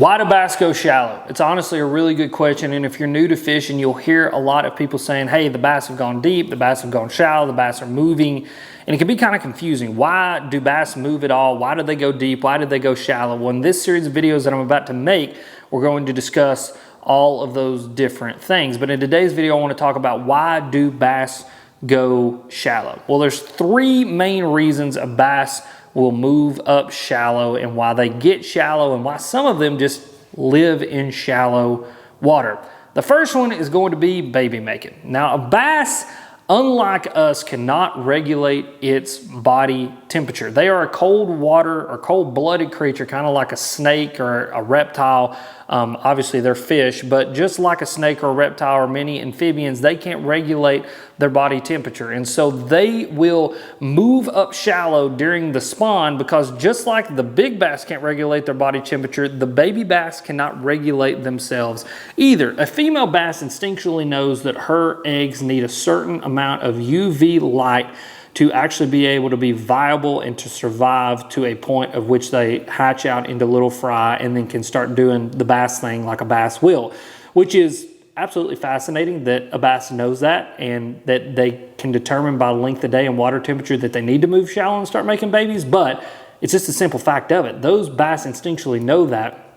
Why do bass go shallow? It's honestly a really good question, and if you're new to fishing, you'll hear a lot of people saying, hey, the bass have gone deep, the bass have gone shallow, the bass are moving, and it can be kind of confusing. Why do bass move at all? Why do they go deep? Why do they go shallow? Well, in this series of videos that I'm about to make, we're going to discuss all of those different things. But in today's video, I want to talk about why do bass go shallow? Well, there's three main reasons a bass will move up shallow and why they get shallow and why some of them just live in shallow water. The first one is going to be baby making. Now, a bass, unlike us, cannot regulate its body temperature. They are a cold water or cold-blooded creature, kind of like a snake or a reptile. Obviously, they're fish, but just like a snake or a reptile or many amphibians, they can't regulate their body temperature. And so they will move up shallow during the spawn because just like the big bass can't regulate their body temperature, the baby bass cannot regulate themselves either. A female bass instinctually knows that her eggs need a certain amount of UV light to actually be able to be viable and to survive to a point of which they hatch out into little fry and then can start doing the bass thing like a bass will, which is absolutely fascinating that a bass knows that and that they can determine by length of day and water temperature that they need to move shallow and start making babies. But it's just a simple fact of it. Those bass instinctually know that.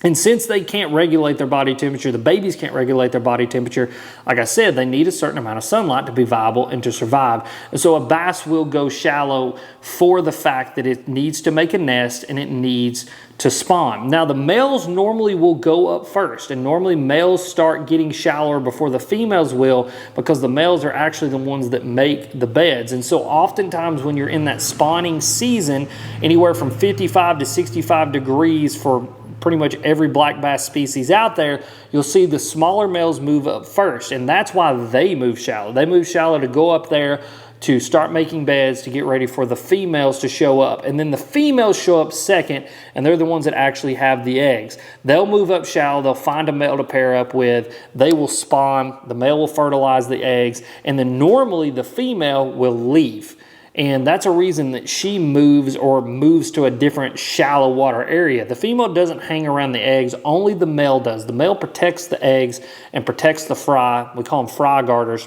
And since they can't regulate their body temperature, the babies can't regulate their body temperature, like I said, they need a certain amount of sunlight to be viable and to survive. And so a bass will go shallow for the fact that it needs to make a nest and it needs to spawn. Now, the males normally will go up first, and normally males start getting shallower before the females will because the males are actually the ones that make the beds. And so oftentimes when you're in that spawning season, anywhere from 55 to 65 degrees for pretty much every black bass species out there, you'll see the smaller males move up first, and that's why they move shallow. They move shallow to go up there to start making beds to get ready for the females to show up. And then the females show up second, and they're the ones that actually have the eggs. They'll move up shallow, they'll find a male to pair up with, they will spawn, the male will fertilize the eggs, and then normally the female will leave. And that's a reason that she moves to a different shallow water area. The female doesn't hang around the eggs, only the male does. The male protects the eggs and protects the fry. We call them fry garters.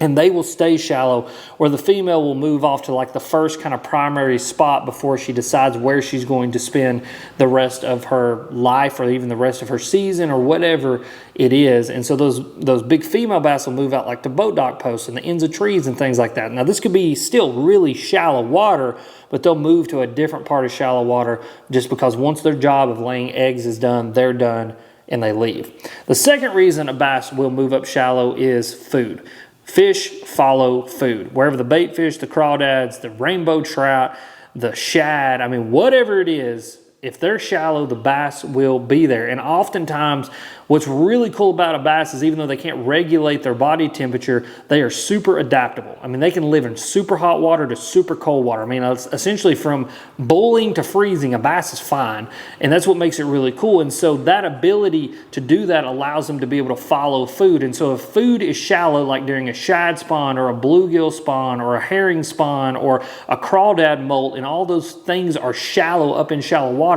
And they will stay shallow, where the female will move off to like the first kind of primary spot before she decides where she's going to spend the rest of her life or even the rest of her season or whatever it is. And so those big female bass will move out like the boat dock posts and the ends of trees and things like that. Now, this could be still really shallow water, but they'll move to a different part of shallow water just because once their job of laying eggs is done, they're done and they leave. The second reason a bass will move up shallow is food. Fish follow food. Wherever the bait fish, the crawdads, the rainbow trout, the shad, I mean, whatever it is, if they're shallow, the bass will be there. And oftentimes, what's really cool about a bass is even though they can't regulate their body temperature, they are super adaptable. I mean, they can live in super hot water to super cold water. I mean, essentially from boiling to freezing, a bass is fine. And that's what makes it really cool. And so that ability to do that allows them to be able to follow food. And so if food is shallow, like during a shad spawn or a bluegill spawn or a herring spawn or a crawdad molt, and all those things are shallow, up in shallow water,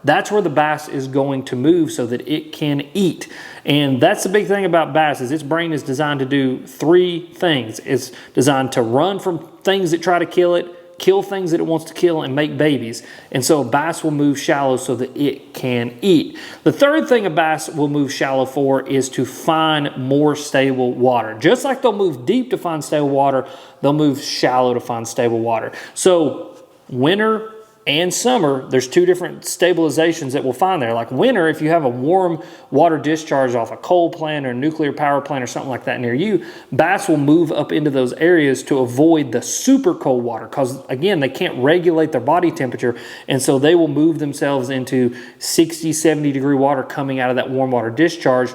that's where the bass is going to move so that it can eat. And that's the big thing about bass is its brain is designed to do three things. It's designed to run from things that try to kill it, kill things that it wants to kill, and make babies. And so a bass will move shallow so that it can eat. The third thing a bass will move shallow for is to find more stable water. Just like they'll move deep to find stable water, they'll move shallow to find stable water. So winter and summer, there's two different stabilizations that we'll find there. Like winter, if you have a warm water discharge off a coal plant or a nuclear power plant or something like that near you, bass will move up into those areas to avoid the super cold water because, again, they can't regulate their body temperature, and so they will move themselves into 60, 70 degree water coming out of that warm water discharge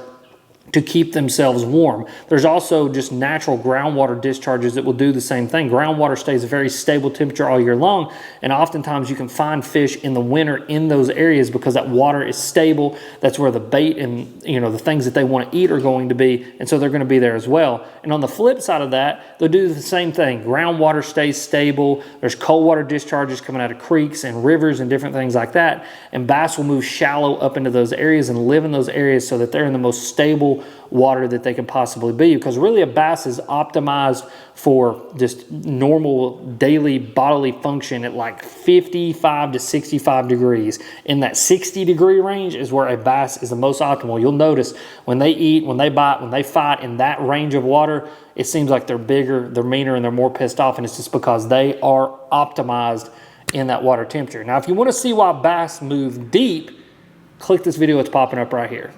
to keep themselves warm. There's also just natural groundwater discharges that will do the same thing. Groundwater stays a very stable temperature all year long, and oftentimes you can find fish in the winter in those areas because that water is stable. That's where the bait and the things that they want to eat are going to be, and so they're going to be there as well. And on the flip side of that, they'll do the same thing. Groundwater stays stable. There's cold water discharges coming out of creeks and rivers and different things like that, and bass will move shallow up into those areas and live in those areas so that they're in the most stable water that they can possibly be, because really a bass is optimized for just normal daily bodily function at like 55 to 65 degrees. In that 60-degree range is where a bass is the most optimal. You'll notice when they eat, when they bite, when they fight in that range of water, it seems like they're bigger, they're meaner, and they're more pissed off, and it's just because they are optimized in that water temperature. Now, if you want to see why bass move deep, click this video, it's popping up right here.